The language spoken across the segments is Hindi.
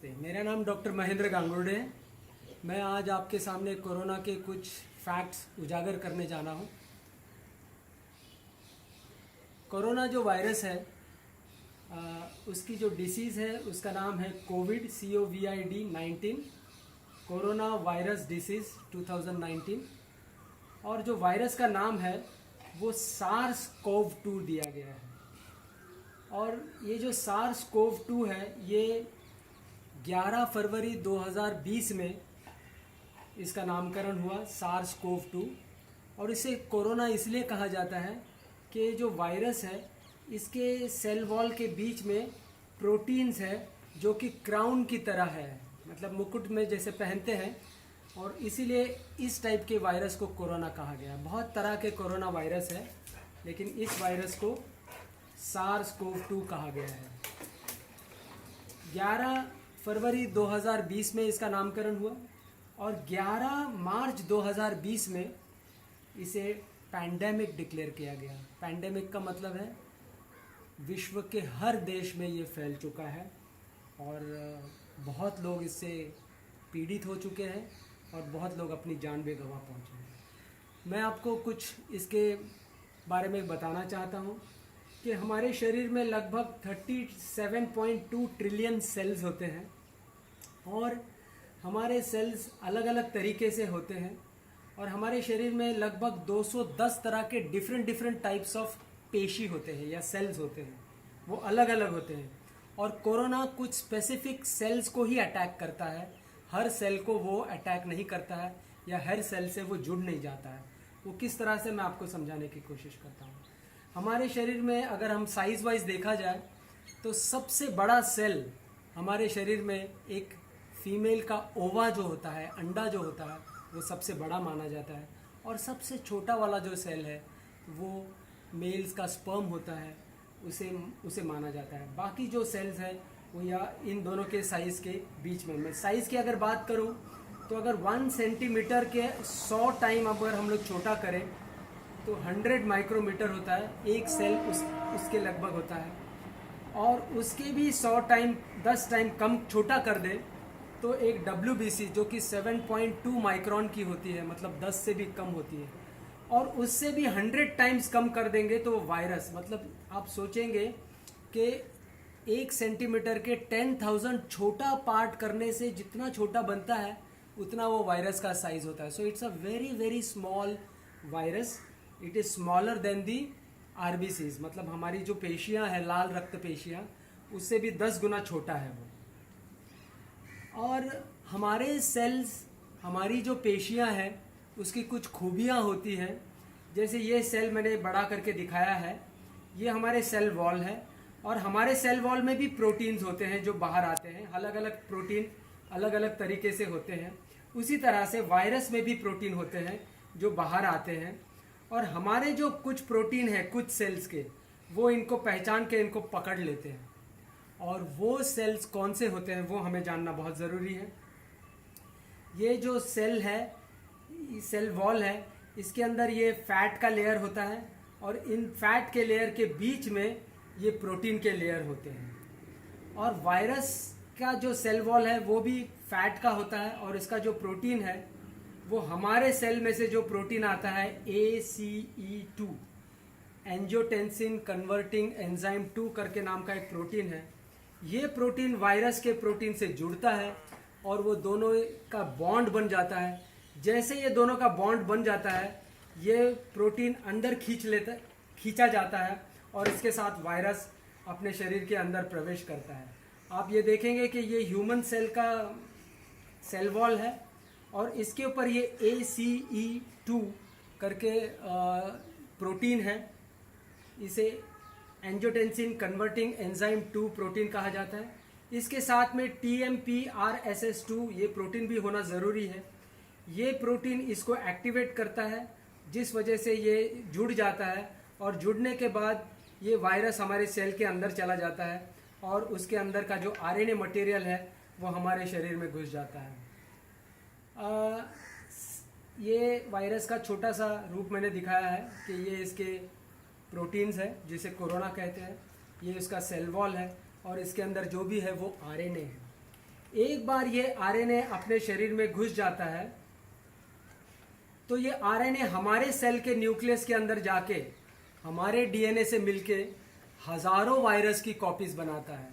नमस्ते, मेरा नाम डॉक्टर महेंद्र गांगुर्डे है। मैं आज आपके सामने कोरोना के कुछ फैक्ट्स उजागर करने जा रहा हूँ। कोरोना जो वायरस है उसकी जो डिसीज़ है उसका नाम है Covid COVID-19 corona virus disease 2019। और जो वायरस का नाम है वो सार्स कोव 2 दिया गया है। और ये जो सार्स कोव 2 है ये 11 फरवरी 2020 में इसका नामकरण हुआ सार्स कोव 2। और इसे कोरोना इसलिए कहा जाता है कि जो वायरस है इसके सेल वॉल के बीच में प्रोटीन्स है जो कि क्राउन की तरह है, मतलब मुकुट में जैसे पहनते हैं, और इसीलिए इस टाइप के वायरस को कोरोना कहा गया। बहुत तरह के कोरोना वायरस है लेकिन इस वायरस को सार्स कोव 2 कहा गया है। 11 फरवरी 2020 में इसका नामकरण हुआ और 11 मार्च 2020 में इसे पैंडेमिक डिक्लेयर किया गया। पैंडेमिक का मतलब है विश्व के हर देश में ये फैल चुका है और बहुत लोग इससे पीड़ित हो चुके हैं और बहुत लोग अपनी जान भी गंवा पहुँचे हैं। मैं आपको कुछ इसके बारे में बताना चाहता हूँ कि हमारे शरीर में लगभग 37.2 ट्रिलियन सेल्स होते हैं और हमारे सेल्स अलग अलग तरीके से होते हैं और हमारे शरीर में लगभग 210 तरह के डिफरेंट टाइप्स ऑफ पेशी होते हैं या सेल्स होते हैं, वो अलग अलग होते हैं। और कोरोना कुछ स्पेसिफिक सेल्स को ही अटैक करता है, हर सेल को वो अटैक नहीं करता है या हर सेल से वो जुड़ नहीं जाता है। वो किस तरह से मैं आपको समझाने की कोशिश करता हूँ। हमारे शरीर में अगर हम साइज़ वाइज देखा जाए तो सबसे बड़ा सेल हमारे शरीर में एक फीमेल का ओवा जो होता है, अंडा जो होता है, वो सबसे बड़ा माना जाता है। और सबसे छोटा वाला जो सेल है वो मेल्स का स्पर्म होता है, उसे माना जाता है। बाकी जो सेल्स हैं वो या इन दोनों के साइज़ के बीच में। मैं साइज़ की अगर बात करूं तो अगर 1 सेंटीमीटर के 100 टाइम अगर हम लोग छोटा करें तो 100 माइक्रोमीटर होता है, एक सेल उसके लगभग होता है। और उसके भी 100 टाइम 10 टाइम कम छोटा कर दे तो एक WBC जो कि 7.2 माइक्रोन की होती है, मतलब 10 से भी कम होती है, और उससे भी 100 टाइम्स कम कर देंगे तो वायरस, मतलब आप सोचेंगे कि 1 सेंटीमीटर के 10,000 छोटा पार्ट करने से जितना छोटा बनता है उतना वो वायरस का साइज होता है। So it's a very small virus. It is smaller than the RBCs, मतलब हमारी जो पेशियां हैं, लाल रक्त पेशियां, उससे भी 10 गुना छोटा है वो। और हमारे सेल्स, हमारी जो पेशियां हैं उसकी कुछ खूबियां होती हैं। जैसे ये सेल मैंने बड़ा करके दिखाया है, ये हमारे सेल वॉल है और हमारे सेल वॉल में भी प्रोटीन्स होते हैं जो बाहर आते हैं। अलग अलग प्रोटीन अलग अलग तरीके से होते हैं। उसी तरह से वायरस में भी प्रोटीन होते हैं जो बाहर आते हैं। और हमारे जो कुछ प्रोटीन है कुछ सेल्स के, वो इनको पहचान के इनको पकड़ लेते हैं। और वो सेल्स कौन से होते हैं वो हमें जानना बहुत ज़रूरी है। ये जो सेल है, सेल वॉल है, इसके अंदर ये फैट का लेयर होता है और इन फैट के लेयर के बीच में ये प्रोटीन के लेयर होते हैं। और वायरस का जो सेल वॉल है वो भी फैट का होता है और इसका जो प्रोटीन है वो हमारे सेल में से जो प्रोटीन आता है ACE2, एंजियोटेंसिन कन्वर्टिंग एंजाइम 2 करके नाम का एक प्रोटीन है। ये प्रोटीन वायरस के प्रोटीन से जुड़ता है और वो दोनों का बॉन्ड बन जाता है। जैसे ये दोनों का बॉन्ड बन जाता है ये प्रोटीन अंदर खींचा जाता है और इसके साथ वायरस अपने शरीर के अंदर प्रवेश करता है। आप ये देखेंगे कि ये ह्यूमन सेल का सेल वॉल है और इसके ऊपर ये ACE2 करके प्रोटीन है। इसे एंजियोटेंसिन कन्वर्टिंग एंजाइम 2 प्रोटीन कहा जाता है। इसके साथ में TMPRSS2 ये प्रोटीन भी होना ज़रूरी है। ये प्रोटीन इसको एक्टिवेट करता है जिस वजह से ये जुड़ जाता है और जुड़ने के बाद ये वायरस हमारे सेल के अंदर चला जाता है और उसके अंदर का जो RNA मटेरियल है वो हमारे शरीर में घुस जाता है। ये वायरस का छोटा सा रूप मैंने दिखाया है कि ये इसके प्रोटीन्स है जिसे कोरोना कहते हैं। ये इसका सेल वॉल है और इसके अंदर जो भी है वो RNA है। एक बार ये आरएनए अपने शरीर में घुस जाता है तो ये आरएनए हमारे सेल के न्यूक्लियस के अंदर जाके हमारे डीएनए से मिलके हजारों वायरस की कॉपीज बनाता है।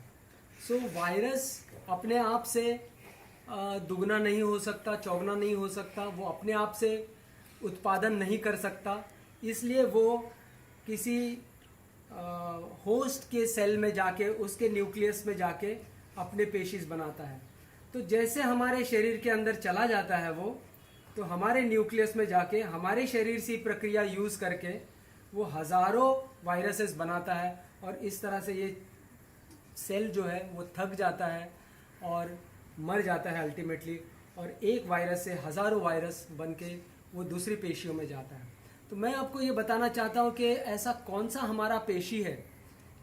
सो वायरस अपने आप से दुगना नहीं हो सकता, चौगुना नहीं हो सकता, वो अपने आप से उत्पादन नहीं कर सकता, इसलिए वो किसी होस्ट के सेल में जाके, उसके न्यूक्लियस में जाके अपने पेशीज बनाता है। तो जैसे हमारे शरीर के अंदर चला जाता है वो, तो हमारे न्यूक्लियस में जाके हमारे शरीर से प्रक्रिया यूज़ करके वो हज़ारों वायरसेस बनाता है, और इस तरह से ये सेल जो है वो थक जाता है और मर जाता है अल्टीमेटली, और एक वायरस से हज़ारों वायरस बन के वो दूसरी पेशियों में जाता है। तो मैं आपको ये बताना चाहता हूँ कि ऐसा कौन सा हमारा पेशी है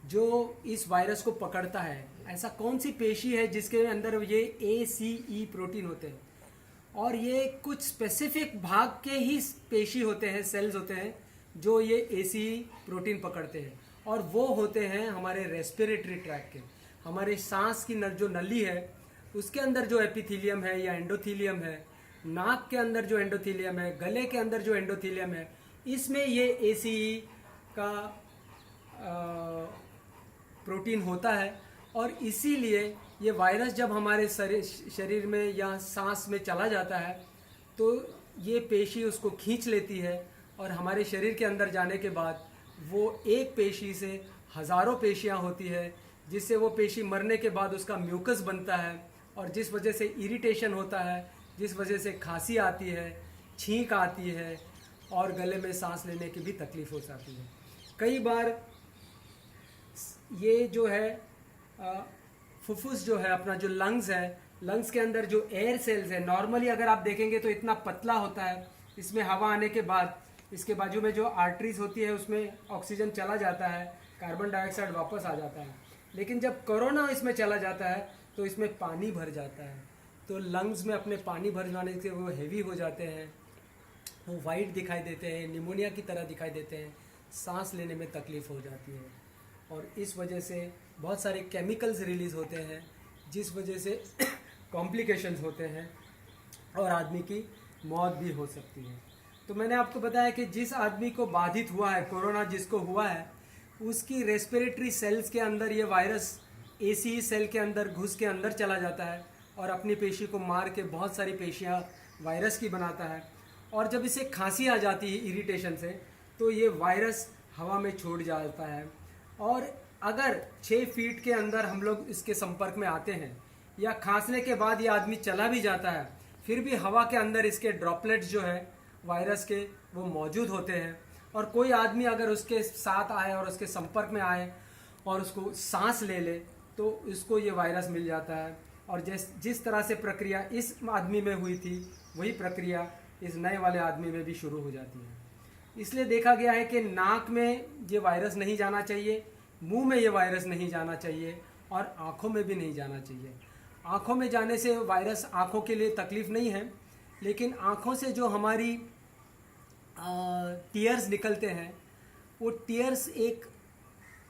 जो इस वायरस को पकड़ता है, ऐसा कौन सी पेशी है जिसके अंदर ये ACE प्रोटीन होते हैं, और ये कुछ स्पेसिफिक भाग के ही पेशी होते हैं, सेल्स होते हैं जो ये ACE प्रोटीन पकड़ते हैं, और वो होते हैं हमारे रेस्पिरेटरी ट्रैक के, हमारे सांस की जो नली है उसके अंदर जो एपिथीलियम है या एंडोथीलियम है, नाक के अंदर जो एंडोथीलियम है, गले के अंदर जो एंडोथीलियम है, इसमें ये ACE का प्रोटीन होता है। और इसीलिए ये वायरस जब हमारे शरीर में या सांस में चला जाता है तो ये पेशी उसको खींच लेती है, और हमारे शरीर के अंदर जाने के बाद वो एक पेशी से हज़ारों पेशियां होती है, जिससे वो पेशी मरने के बाद उसका म्यूकस बनता है, और जिस वजह से इरिटेशन होता है, जिस वजह से खांसी आती है, छींक आती है, और गले में सांस लेने की भी तकलीफ हो जाती है। कई बार ये जो है फुफ्फुस जो है अपना, जो लंग्स है, लंग्स के अंदर जो एयर सेल्स है, नॉर्मली अगर आप देखेंगे तो इतना पतला होता है, इसमें हवा आने के बाद इसके बाजू में जो आर्टरीज होती है उसमें ऑक्सीजन चला जाता है, कार्बन डाइऑक्साइड वापस आ जाता है। लेकिन जब कोरोना इसमें चला जाता है तो इसमें पानी भर जाता है, तो लंग्स में अपने पानी भर जाने से वो हेवी हो जाते हैं, वो वाइट दिखाई देते हैं, निमोनिया की तरह दिखाई देते हैं, सांस लेने में तकलीफ़ हो जाती है, और इस वजह से बहुत सारे केमिकल्स रिलीज़ होते हैं जिस वजह से कॉम्प्लिकेशंस होते हैं और आदमी की मौत भी हो सकती है। तो मैंने आपको बताया कि जिस आदमी को बाधित हुआ है, कोरोना जिसको हुआ है, उसकी रेस्पिरेटरी सेल्स के अंदर ये वायरस ACE सेल के अंदर घुस के अंदर चला जाता है और अपनी पेशी को मार के बहुत सारी पेशियाँ वायरस की बनाता है, और जब इसे खांसी आ जाती है इरिटेशन से तो ये वायरस हवा में छोड़ जाता है। और अगर 6 फीट के अंदर हम लोग इसके संपर्क में आते हैं या खांसने के बाद ये आदमी चला भी जाता है, फिर भी हवा के अंदर इसके ड्रॉपलेट्स जो है वायरस के वो मौजूद होते हैं, और कोई आदमी अगर उसके साथ आए और उसके संपर्क में आए और उसको सांस ले ले तो इसको ये वायरस मिल जाता है। और जिस तरह से प्रक्रिया इस आदमी में हुई थी वही प्रक्रिया इस नए वाले आदमी में भी शुरू हो जाती है। इसलिए देखा गया है कि नाक में ये वायरस नहीं जाना चाहिए, मुंह में ये वायरस नहीं जाना चाहिए, और आँखों में भी नहीं जाना चाहिए। आँखों में जाने से वायरस आँखों के लिए तकलीफ़ नहीं है, लेकिन आँखों से जो हमारी टीयर्स निकलते हैं, वो टीयर्स एक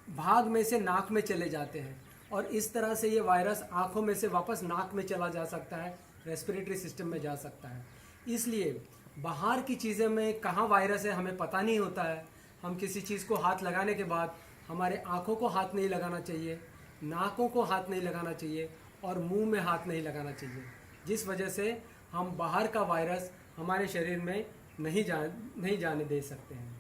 भाग में से नाक में चले जाते हैं, और इस तरह से ये वायरस आँखों में से वापस नाक में चला जा सकता है, रेस्पिरेटरी सिस्टम में जा सकता है। इसलिए बाहर की चीज़ें में कहाँ वायरस है हमें पता नहीं होता है। हम किसी चीज़ को हाथ लगाने के बाद हमारे आँखों को हाथ नहीं लगाना चाहिए, नाकों को हाथ नहीं लगाना चाहिए, और मुंह में हाथ नहीं लगाना चाहिए, जिस वजह से हम बाहर का वायरस हमारे शरीर में नहीं जाने दे सकते हैं।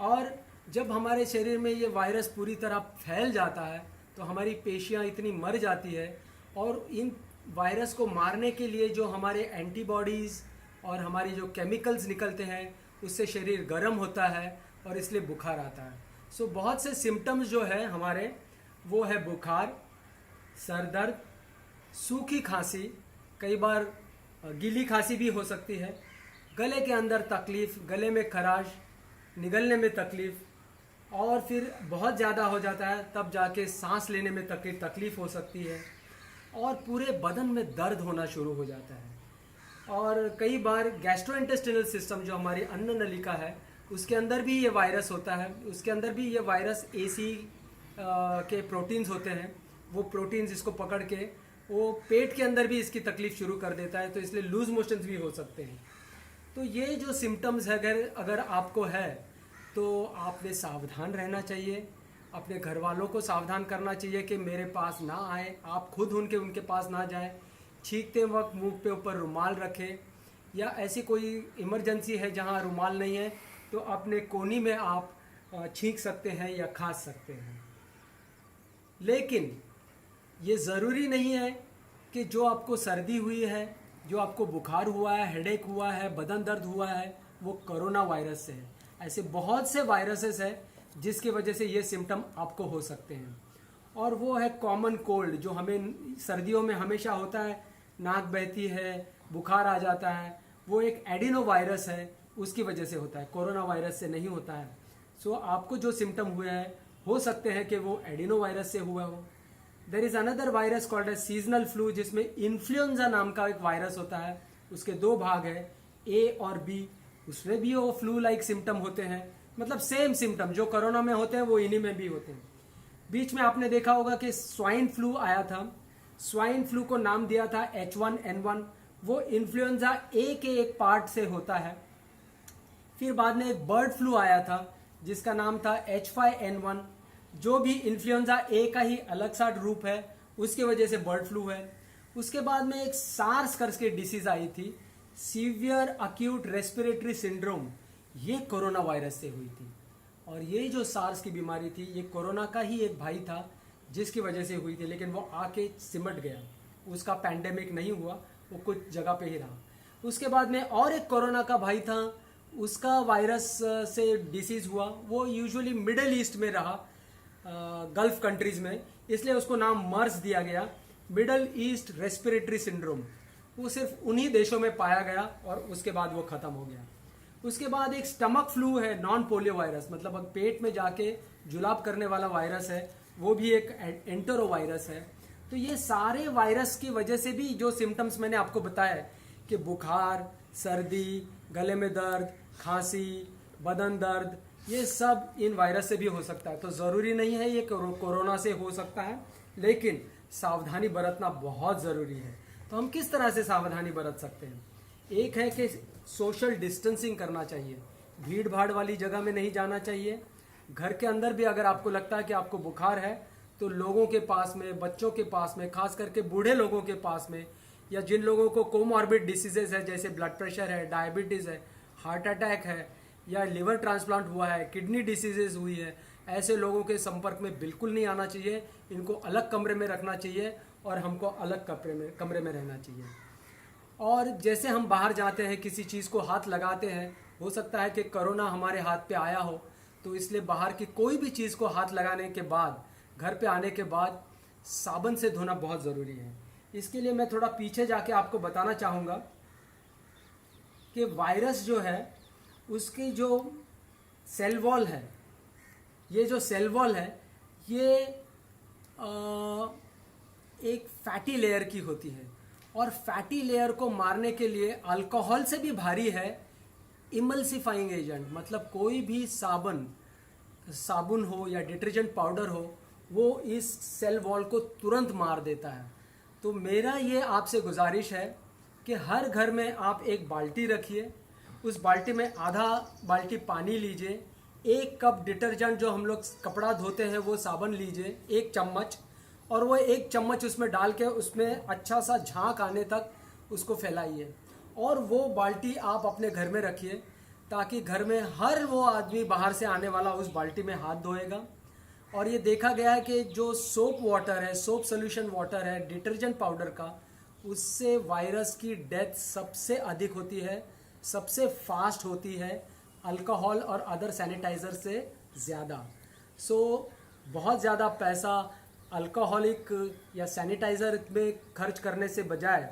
और जब हमारे शरीर में ये वायरस पूरी तरह फैल जाता है तो हमारी पेशियां इतनी मर जाती है, और इन वायरस को मारने के लिए जो हमारे एंटीबॉडीज़ और हमारी जो केमिकल्स निकलते हैं उससे शरीर गर्म होता है और इसलिए बुखार आता है। सो बहुत से सिम्टम्स जो है हमारे वो है बुखार, सर दर्द, सूखी खांसी, कई बार गीली खांसी भी हो सकती है, गले के अंदर तकलीफ़, गले में खराश, निगलने में तकलीफ़, और फिर बहुत ज़्यादा हो जाता है तब जाके सांस लेने में तकलीफ़ हो सकती है, और पूरे बदन में दर्द होना शुरू हो जाता है। और कई बार गैस्ट्रोइंटेस्टिनल सिस्टम जो हमारी अन्न नलिका है उसके अंदर भी ये वायरस होता है, उसके अंदर भी ये वायरस ACE के प्रोटीन्स होते हैं, वो प्रोटीन्स इसको पकड़ के वो पेट के अंदर भी इसकी तकलीफ शुरू कर देता है, तो इसलिए लूज मोशंस भी हो सकते हैं। तो ये जो सिम्टम्स है अगर अगर आपको है तो आपने सावधान रहना चाहिए, अपने घर वालों को सावधान करना चाहिए कि मेरे पास ना आए, आप खुद उनके पास ना जाएं, छींकते वक्त मुंह पे ऊपर रुमाल रखें, या ऐसी कोई इमरजेंसी है जहां रुमाल नहीं है तो अपने कोनी में आप छींक सकते हैं या खांस सकते हैं। लेकिन ये ज़रूरी नहीं है कि जो आपको सर्दी हुई है, जो आपको बुखार हुआ है, हेडेक हुआ है, बदन दर्द हुआ है, वो कोरोना वायरस से है। ऐसे बहुत से वायरसेस है जिसकी वजह से ये सिम्टम आपको हो सकते हैं। और वो है कॉमन कोल्ड जो हमें सर्दियों में हमेशा होता है, नाक बहती है, बुखार आ जाता है, वो एक एडिनो वायरस है, उसकी वजह से होता है, कोरोना वायरस से नहीं होता है। सो आपको जो सिम्टम हुए हैं हो सकते हैं कि वो एडिनो वायरस से हुआ हो। There is another virus called as seasonal flu, जिसमें इन्फ्लुएंजा नाम का एक वायरस होता है, उसके दो भाग है ए और बी, उसमें भी वो फ्लू लाइक सिम्टम होते हैं, मतलब सेम सिम्टम जो कोरोना में होते हैं वो इन्हीं में भी होते हैं। बीच में आपने देखा होगा कि स्वाइन फ्लू आया था, स्वाइन फ्लू को नाम दिया था H1N1, वो इन्फ्लुएंजा ए के एक पार्ट से होता है। फिर बाद में एक बर्ड फ्लू आया था जिसका नाम था H5N1, जो भी इन्फ्लुएंजा ए का ही अलग सा रूप है, उसकी वजह से बर्ड फ्लू है। उसके बाद में एक सार्स करके डिसीज आई थी, सीवियर अक्यूट रेस्पिरेटरी सिंड्रोम, ये कोरोना वायरस से हुई थी। और ये जो सार्स की बीमारी थी ये कोरोना का ही एक भाई था जिसकी वजह से हुई थी, लेकिन वो आके सिमट गया, उसका पैंडेमिक नहीं हुआ, वो कुछ जगह पे ही रहा। उसके बाद में और एक कोरोना का भाई था, उसका वायरस से डिसीज हुआ, वो यूजुअली मिडल ईस्ट में रहा, गल्फ कंट्रीज में, इसलिए उसको नाम मर्स दिया गया, मिडल ईस्ट रेस्पिरेटरी सिंड्रोम। वो सिर्फ उन्हीं देशों में पाया गया और उसके बाद वो खत्म हो गया। उसके बाद एक स्टमक फ्लू है, नॉन पोलियो वायरस, मतलब अब पेट में जाके जुलाब करने वाला वायरस है, वो भी एक एंटेरो वायरस है। तो ये सारे वायरस की वजह से भी जो सिम्टम्स मैंने आपको बताया कि बुखार, सर्दी, गले में दर्द, खांसी, बदन दर्द, ये सब इन वायरस से भी हो सकता है। तो ज़रूरी नहीं है ये कोरोना से हो सकता है, लेकिन सावधानी बरतना बहुत ज़रूरी है। तो हम किस तरह से सावधानी बरत सकते हैं? एक है कि सोशल डिस्टेंसिंग करना चाहिए, भीड़ भाड़ वाली जगह में नहीं जाना चाहिए। घर के अंदर भी अगर आपको लगता है कि आपको बुखार है तो लोगों के पास में, बच्चों के पास में, खास करके बूढ़े लोगों के पास में, या जिन लोगों को कोमॉर्बिड डिसीजेज है जैसे ब्लड प्रेशर है, डायबिटीज़ है, हार्ट अटैक है, या लिवर ट्रांसप्लांट हुआ है, किडनी डिसीजेज हुई है, ऐसे लोगों के संपर्क में बिल्कुल नहीं आना चाहिए। इनको अलग कमरे में रखना चाहिए और हमको अलग कमरे में रहना चाहिए। और जैसे हम बाहर जाते हैं, किसी चीज़ को हाथ लगाते हैं, हो सकता है कि कोरोना हमारे हाथ पे आया हो, तो इसलिए बाहर की कोई भी चीज़ को हाथ लगाने के बाद, घर पे आने के बाद साबुन से धोना बहुत ज़रूरी है। इसके लिए मैं थोड़ा पीछे जाके आपको बताना चाहूँगा कि वायरस जो है उसकी जो सेल वॉल है, ये जो सेल वॉल है ये एक फैटी लेयर की होती है, और फैटी लेयर को मारने के लिए अल्कोहल से भी भारी है इमल्सिफाइंग एजेंट, मतलब कोई भी साबुन हो या डिटर्जेंट पाउडर हो, वो इस सेल वॉल को तुरंत मार देता है। तो मेरा ये आपसे गुजारिश है कि हर घर में आप एक बाल्टी रखिए, उस बाल्टी में आधा बाल्टी पानी लीजिए, 1 कप डिटर्जेंट जो हम लोग कपड़ा धोते हैं वो साबुन लीजिए, 1 चम्मच, और वो 1 चम्मच उसमें डाल के उसमें अच्छा सा झाग आने तक उसको फैलाइए, और वो बाल्टी आप अपने घर में रखिए ताकि घर में हर वो आदमी बाहर से आने वाला उस बाल्टी में हाथ धोएगा। और ये देखा गया है कि जो सोप वाटर है, सोप सोल्यूशन वाटर है, डिटर्जेंट पाउडर का, उससे वायरस की डेथ सबसे अधिक होती है, सबसे फास्ट होती है अल्कोहल और अदर सैनिटाइज़र से ज़्यादा। सो बहुत ज़्यादा पैसा अल्कोहलिक या सैनिटाइज़र में खर्च करने से बजाय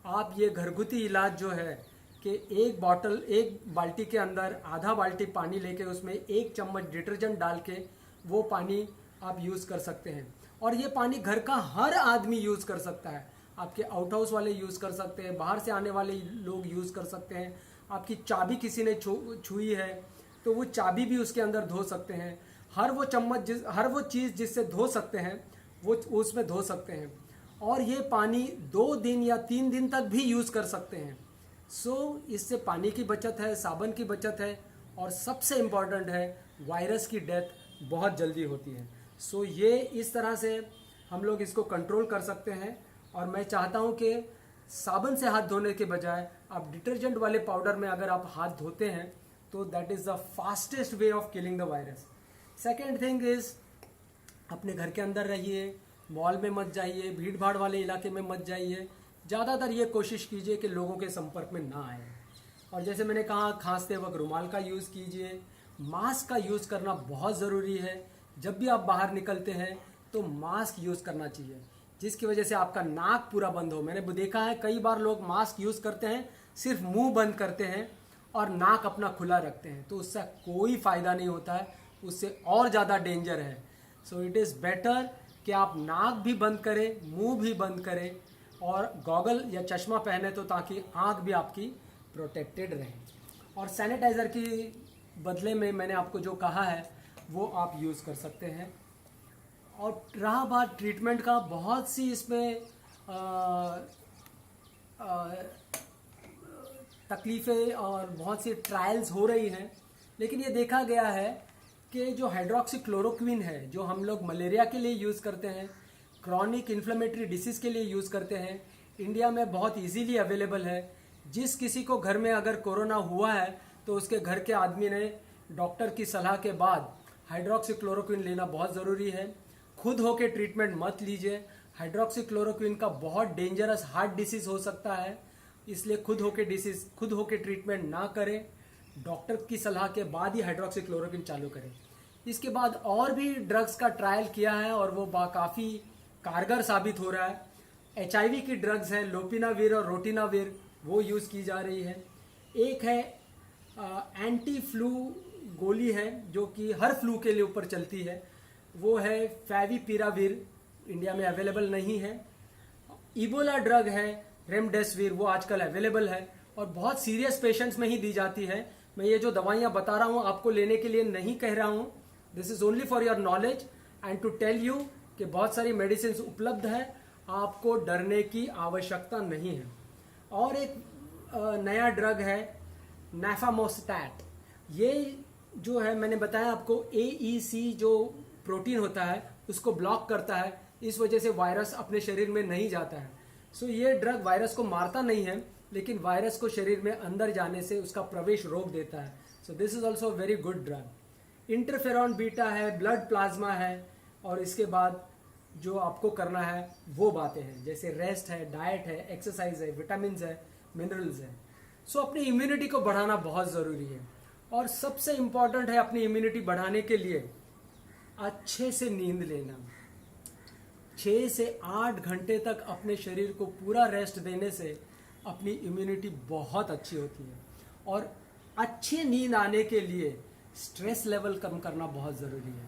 आप ये घरगुती इलाज जो है कि एक बाल्टी के अंदर आधा बाल्टी पानी लेके उसमें 1 चम्मच डिटर्जेंट डाल के वो पानी आप यूज़ कर सकते हैं। और ये पानी घर का हर आदमी यूज़ कर सकता है, आपके आउट हाउस वाले यूज़ कर सकते हैं, बाहर से आने वाले लोग यूज़ कर सकते हैं। आपकी चाबी किसी ने छुई है तो वो चाबी भी उसके अंदर धो सकते हैं। हर वो चीज़ जिससे धो सकते हैं वो उसमें धो सकते हैं। और ये पानी 2 दिन या 3 दिन तक भी यूज़ कर सकते हैं। इससे पानी की बचत है, साबुन की बचत है, और सबसे इम्पॉर्टेंट है वायरस की डेथ बहुत जल्दी होती है। ये इस तरह से हम लोग इसको कंट्रोल कर सकते हैं। और मैं चाहता हूँ कि साबुन से हाथ धोने के बजाय आप डिटर्जेंट वाले पाउडर में अगर आप हाथ धोते हैं तो that is the fastest way of killing the virus. Second thing is, अपने घर के अंदर रहिए, मॉल में मत जाइए, भीड़ भाड़ वाले इलाके में मत जाइए। ज़्यादातर ये कोशिश कीजिए कि लोगों के संपर्क में ना आए। और जैसे मैंने कहा, खांसते वक्त रुमाल का यूज़ कीजिए। मास्क का यूज़ करना बहुत ज़रूरी है। जब भी आप बाहर निकलते हैं तो मास्क यूज़ करना चाहिए, जिसकी वजह से आपका नाक पूरा बंद हो। मैंने देखा है कई बार लोग मास्क यूज़ करते हैं, सिर्फ मुंह बंद करते हैं और नाक अपना खुला रखते हैं, तो उससे कोई फ़ायदा नहीं होता है, उससे और ज़्यादा डेंजर है। इट इज़ बेटर कि आप नाक भी बंद करें, मुंह भी बंद करें, और गॉगल या चश्मा पहने तो ताकि आँख भी आपकी प्रोटेक्टेड रहे। और सैनिटाइज़र की बदले में मैंने आपको जो कहा है वो आप यूज़ कर सकते हैं। और रहा बात ट्रीटमेंट का, बहुत सी इसमें तकलीफ़ें और बहुत सी ट्रायल्स हो रही हैं, लेकिन ये देखा गया है कि जो हाइड्रोक्सीक्लोरोक्विन है, जो हम लोग मलेरिया के लिए यूज़ करते हैं, क्रॉनिक इन्फ्लेमेटरी डिसीज़ के लिए यूज़ करते हैं, इंडिया में बहुत इजीली अवेलेबल है। जिस किसी को घर में अगर कोरोना हुआ है तो उसके घर के आदमी ने डॉक्टर की सलाह के बाद हाइड्रोक्सीक्लोरोक्विन लेना बहुत ज़रूरी है। खुद होके ट्रीटमेंट मत लीजिए। हाइड्रोक्सीक्लोरोक्विन का बहुत डेंजरस हार्ट डिसीज़ हो सकता है, इसलिए खुद होके ट्रीटमेंट ना करें। डॉक्टर की सलाह के बाद ही हाइड्रोक्सीक्लोरोक्विन चालू करें। इसके बाद और भी ड्रग्स का ट्रायल किया है और वो काफ़ी कारगर साबित हो रहा है। HIV की ड्रग्स हैं, लोपिनाविर और रोटिनाविर, वो यूज़ की जा रही है। एक है एंटी फ्लू गोली है जो कि हर फ्लू के लिए ऊपर चलती है, वो है फेविपिराविर, इंडिया में अवेलेबल नहीं है। इबोला ड्रग है रेमडेसिविर, वो आजकल अवेलेबल है और बहुत सीरियस पेशेंट्स में ही दी जाती है। मैं ये जो दवाइयाँ बता रहा हूँ आपको लेने के लिए नहीं कह रहा हूँ, this is only for your knowledge and to tell you कि बहुत सारी मेडिसिन उपलब्ध है, आपको डरने की आवश्यकता नहीं है। और एक नया ड्रग है नैफामोस्टैट, ये जो है मैंने बताया आपको AEC जो प्रोटीन होता है उसको ब्लॉक करता है, इस वजह से वायरस अपने शरीर में नहीं जाता है। ये ड्रग वायरस को मारता नहीं है, लेकिन वायरस को शरीर में अंदर जाने से उसका प्रवेश रोक देता है। This is also very good drug. Interferon beta है, ब्लड प्लाज्मा है, और इसके बाद जो आपको करना है वो बातें हैं, जैसे रेस्ट है, डाइट है, एक्सरसाइज है, विटामिन है, मिनरल्स है। अपनी इम्यूनिटी को बढ़ाना बहुत ज़रूरी है। और सबसे इम्पॉर्टेंट है अपनी इम्यूनिटी बढ़ाने के लिए अच्छे से नींद लेना। 6 से 8 घंटे तक अपने शरीर को पूरा रेस्ट देने से अपनी इम्यूनिटी बहुत अच्छी होती है। और अच्छी नींद आने के लिए स्ट्रेस लेवल कम करना बहुत ज़रूरी है।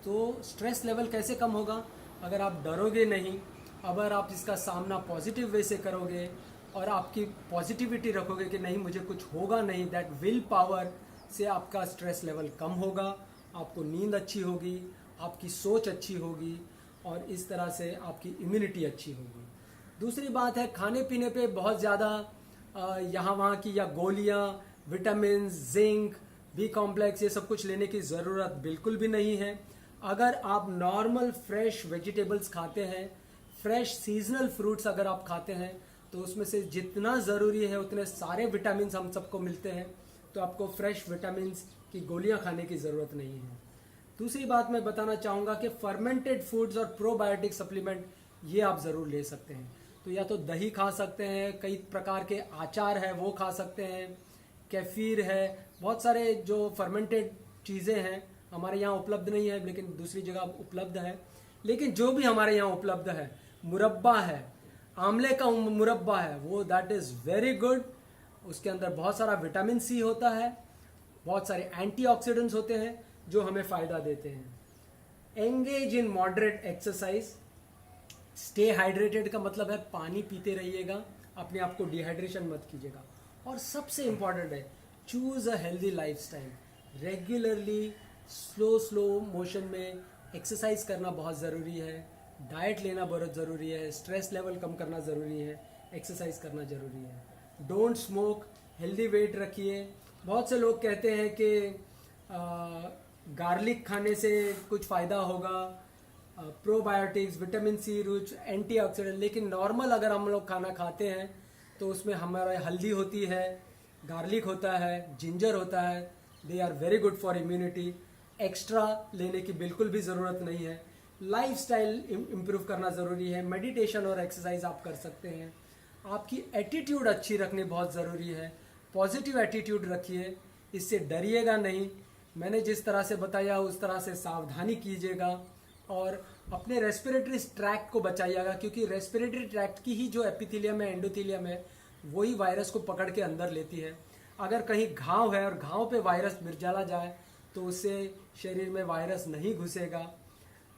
तो स्ट्रेस लेवल कैसे कम होगा? अगर आप डरोगे नहीं, अगर आप इसका सामना पॉजिटिव वे से करोगे और आपकी पॉजिटिविटी रखोगे कि नहीं मुझे कुछ होगा नहीं, दैट विल पावर से आपका स्ट्रेस लेवल कम होगा, आपको नींद अच्छी होगी, आपकी सोच अच्छी होगी और इस तरह से आपकी इम्यूनिटी अच्छी होगी। दूसरी बात है, खाने पीने पे बहुत ज़्यादा यहाँ वहाँ की या गोलियाँ, विटामिन, जिंक, बी कॉम्प्लेक्स, ये सब कुछ लेने की ज़रूरत बिल्कुल भी नहीं है। अगर आप नॉर्मल फ्रेश वेजिटेबल्स खाते हैं, फ्रेश सीजनल फ्रूट्स अगर आप खाते हैं, तो उसमें से जितना ज़रूरी है उतने सारे विटामिन हम सबको मिलते हैं, तो आपको फ्रेश विटामिन की गोलियां खाने की ज़रूरत नहीं है। दूसरी बात मैं बताना चाहूँगा कि फर्मेंटेड फूड्स और प्रोबायोटिक सप्लीमेंट ये आप ज़रूर ले सकते हैं। तो या तो दही खा सकते हैं, कई प्रकार के आचार है वो खा सकते हैं, कैफीर है, बहुत सारे जो फर्मेंटेड चीज़ें हैं हमारे यहाँ उपलब्ध नहीं है लेकिन दूसरी जगह उपलब्ध है। लेकिन जो भी हमारे यहाँ उपलब्ध है, मुरब्बा है, आंवले का मुरब्बा है, वो दैट इज़ वेरी गुड। उसके अंदर बहुत सारा विटामिन सी होता है, बहुत सारे एंटीऑक्सीडेंट्स होते हैं जो हमें फ़ायदा देते हैं। Engage in moderate exercise, stay hydrated का मतलब है पानी पीते रहिएगा, अपने आप को डिहाइड्रेशन मत कीजिएगा। और सबसे इम्पॉर्टेंट है, choose a healthy lifestyle. Regularly slow motion में एक्सरसाइज करना बहुत ज़रूरी है, डाइट लेना बहुत ज़रूरी है, स्ट्रेस लेवल कम करना ज़रूरी है, एक्सरसाइज करना ज़रूरी है। डोंट स्मोक, हेल्दी वेट रखिए। बहुत से लोग कहते हैं कि गार्लिक खाने से कुछ फ़ायदा होगा, probiotics, vitamin C rich, antioxidant, लेकिन नॉर्मल अगर हम लोग खाना खाते हैं तो उसमें हमारा हल्दी होती है, गार्लिक होता है, जिंजर होता है, they are very good for immunity. Extra लेने की बिल्कुल भी ज़रूरत नहीं है। लाइफस्टाइल इम्प्रूव करना ज़रूरी है। मेडिटेशन और एक्सरसाइज आप कर सकते हैं। आपकी एटीट्यूड अच्छी रखनी बहुत ज़रूरी है। पॉजिटिव एटीट्यूड रखिए, इससे डरिएगा नहीं। मैंने जिस तरह से बताया उस तरह से सावधानी कीजिएगा और अपने रेस्पिरेटरी ट्रैक्ट को बचाइएगा, क्योंकि रेस्पिरेटरी ट्रैक्ट की ही जो एपिथेलियम है, एंडोथेलियम है, वही वायरस को पकड़ के अंदर लेती है। अगर कहीं घाव है और घाव पे वायरस मिर्जाला जाए तो उससे शरीर में वायरस नहीं घुसेगा।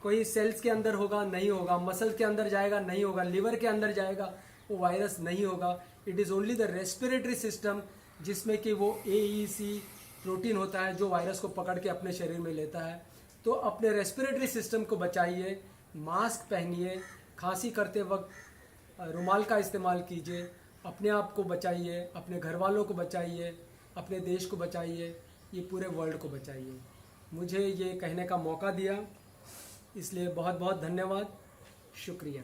कोई सेल्स के अंदर होगा, नहीं होगा, मसल के अंदर जाएगा, नहीं होगा, लिवर के अंदर जाएगा, वो वायरस नहीं होगा। It is only the respiratory system जिसमें कि वो AEC प्रोटीन होता है जो वायरस को पकड़ के अपने शरीर में लेता है। तो अपने रेस्पिरेटरी सिस्टम को बचाइए, मास्क पहनिए, खांसी करते वक्त रुमाल का इस्तेमाल कीजिए, अपने आप को बचाइए, अपने घर वालों को बचाइए, अपने देश को बचाइए, ये पूरे वर्ल्ड को बचाइए। मुझे ये कहने का मौका दिया, इसलिए बहुत बहुत धन्यवाद, शुक्रिया।